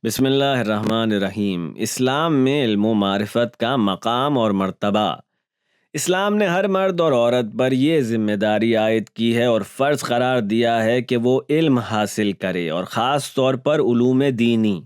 بسم اللہ الرحمن الرحیم۔ اسلام میں علم و معرفت کا مقام اور مرتبہ۔ اسلام نے ہر مرد اور عورت پر یہ ذمہ داری عائد کی ہے اور فرض قرار دیا ہے کہ وہ علم حاصل کرے، اور خاص طور پر علوم دینی۔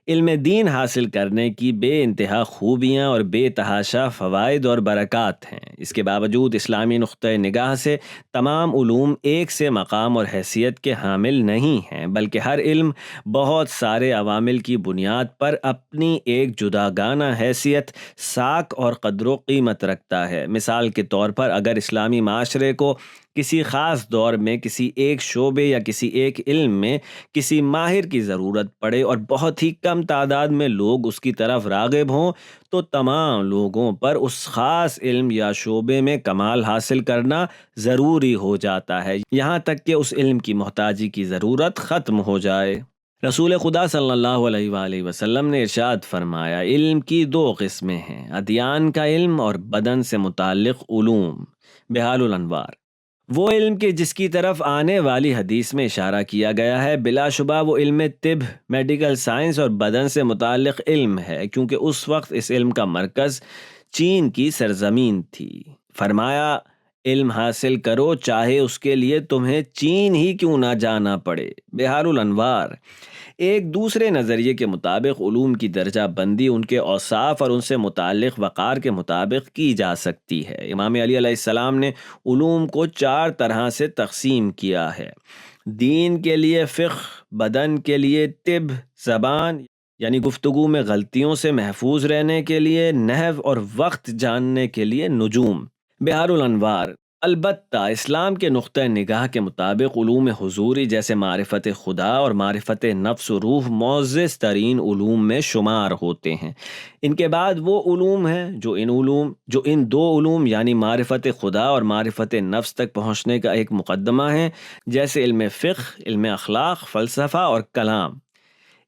علم دین حاصل کرنے کی بے انتہا خوبیاں اور بے تحاشا فوائد اور برکات ہیں۔ اس کے باوجود اسلامی نقطۂ نگاہ سے تمام علوم ایک سے مقام اور حیثیت کے حامل نہیں ہیں، بلکہ ہر علم بہت سارے عوامل کی بنیاد پر اپنی ایک جداگانہ حیثیت، ساکھ اور قدر و قیمت رکھتا ہے۔ مثال کے طور پر اگر اسلامی معاشرے کو کسی خاص دور میں کسی ایک شعبے یا کسی ایک علم میں کسی ماہر کی ضرورت پڑے اور بہت ہی کم تعداد میں لوگ اس کی طرف راغب ہوں، تو تمام لوگوں پر اس خاص علم یا شعبے میں کمال حاصل کرنا ضروری ہو جاتا ہے، یہاں تک کہ اس علم کی محتاجی کی ضرورت ختم ہو جائے۔ رسول خدا صلی اللہ علیہ وآلہ وسلم نے ارشاد فرمایا، علم کی دو قسمیں ہیں، ادیان کا علم اور بدن سے متعلق علوم۔ بحال الانوار۔ وہ علم کے جس کی طرف آنے والی حدیث میں اشارہ کیا گیا ہے، بلا شبہ وہ علم طب، میڈیکل سائنس اور بدن سے متعلق علم ہے، کیونکہ اس وقت اس علم کا مرکز چین کی سرزمین تھی۔ فرمایا، علم حاصل کرو چاہے اس کے لیے تمہیں چین ہی کیوں نہ جانا پڑے۔ بحار الانوار۔ ایک دوسرے نظریے کے مطابق علوم کی درجہ بندی ان کے اوصاف اور ان سے متعلق وقار کے مطابق کی جا سکتی ہے۔ امام علی علیہ السلام نے علوم کو 4 طرح سے تقسیم کیا ہے: دین کے لیے فقہ، بدن کے لیے طب، زبان یعنی گفتگو میں غلطیوں سے محفوظ رہنے کے لیے نحو، اور وقت جاننے کے لیے نجوم۔ بحار الانوار۔ البتہ اسلام کے نقطہ نگاہ کے مطابق علوم حضوری جیسے معرفت خدا اور معرفت نفس و روح معزز ترین علوم میں شمار ہوتے ہیں۔ ان کے بعد وہ علوم ہیں جو ان دو علوم یعنی معرفت خدا اور معرفت نفس تک پہنچنے کا ایک مقدمہ ہیں، جیسے علم فقہ، علم اخلاق، فلسفہ اور کلام۔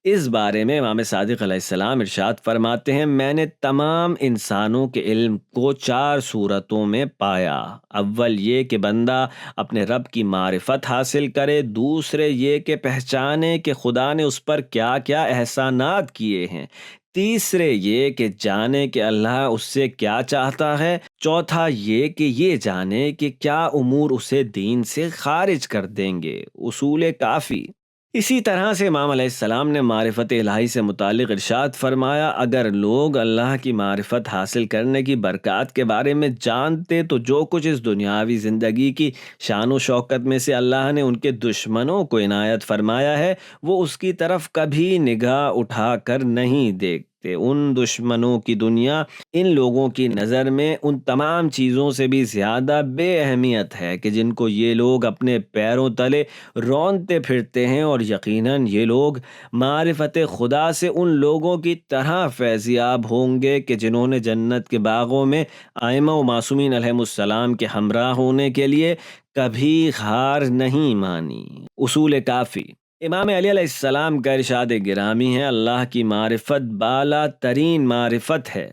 اس بارے میں امام صادق علیہ السلام ارشاد فرماتے ہیں، میں نے تمام انسانوں کے علم کو 4 صورتوں میں پایا۔ اول یہ کہ بندہ اپنے رب کی معرفت حاصل کرے، دوسرے یہ کہ پہچانے کہ خدا نے اس پر کیا کیا احسانات کیے ہیں، تیسرے یہ کہ جانے کہ اللہ اس سے کیا چاہتا ہے، چوتھا یہ کہ یہ جانے کہ کیا امور اسے دین سے خارج کر دیں گے۔ اصول کافی۔ اسی طرح سے امام علیہ السلام نے معرفت الہی سے متعلق ارشاد فرمایا، اگر لوگ اللہ کی معرفت حاصل کرنے کی برکات کے بارے میں جانتے تو جو کچھ اس دنیاوی زندگی کی شان و شوکت میں سے اللہ نے ان کے دشمنوں کو عنایت فرمایا ہے، وہ اس کی طرف کبھی نگاہ اٹھا کر نہیں دیکھتے۔ ان دشمنوں کی دنیا ان لوگوں کی نظر میں ان تمام چیزوں سے بھی زیادہ بے اہمیت ہے کہ جن کو یہ لوگ اپنے پیروں تلے رونتے پھرتے ہیں، اور یقیناً یہ لوگ معرفت خدا سے ان لوگوں کی طرح فیضیاب ہوں گے کہ جنہوں نے جنت کے باغوں میں ائمہ و معصومین علیہم السلام کے ہمراہ ہونے کے لیے کبھی ہار نہیں مانی۔ اصول کافی۔ امام علی علیہ السلام کا ارشاد گرامی ہے، اللہ کی معرفت بالا ترین معرفت ہے۔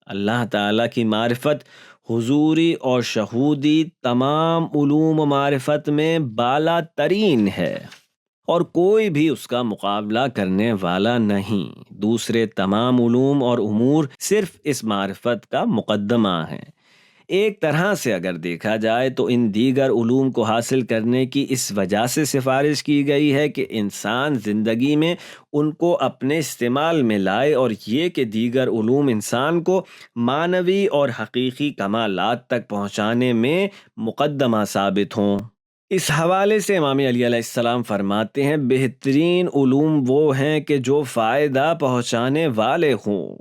اللہ تعالیٰ کی معرفت حضوری اور شہودی تمام علوم و معرفت میں بالا ترین ہے، اور کوئی بھی اس کا مقابلہ کرنے والا نہیں۔ دوسرے تمام علوم اور امور صرف اس معرفت کا مقدمہ ہیں۔ ایک طرح سے اگر دیکھا جائے تو ان دیگر علوم کو حاصل کرنے کی اس وجہ سے سفارش کی گئی ہے کہ انسان زندگی میں ان کو اپنے استعمال میں لائے، اور یہ کہ دیگر علوم انسان کو معنوی اور حقیقی کمالات تک پہنچانے میں مقدمہ ثابت ہوں۔ اس حوالے سے امام علی علیہ السلام فرماتے ہیں، بہترین علوم وہ ہیں کہ جو فائدہ پہنچانے والے ہوں۔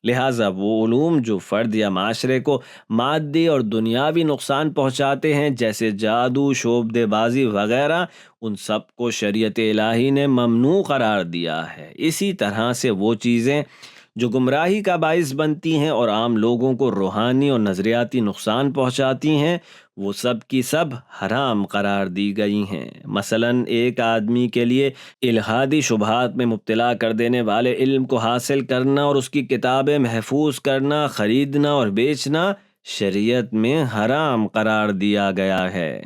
لہٰذا وہ علوم جو فرد یا معاشرے کو مادی اور دنیاوی نقصان پہنچاتے ہیں، جیسے جادو، شعبدے بازی وغیرہ، ان سب کو شریعت الہی نے ممنوع قرار دیا ہے۔ اسی طرح سے وہ چیزیں جو گمراہی کا باعث بنتی ہیں اور عام لوگوں کو روحانی اور نظریاتی نقصان پہنچاتی ہیں، وہ سب کی سب حرام قرار دی گئی ہیں۔ مثلاً ایک آدمی کے لیے الہادی شبہات میں مبتلا کر دینے والے علم کو حاصل کرنا اور اس کی کتابیں محفوظ کرنا، خریدنا اور بیچنا شریعت میں حرام قرار دیا گیا ہے۔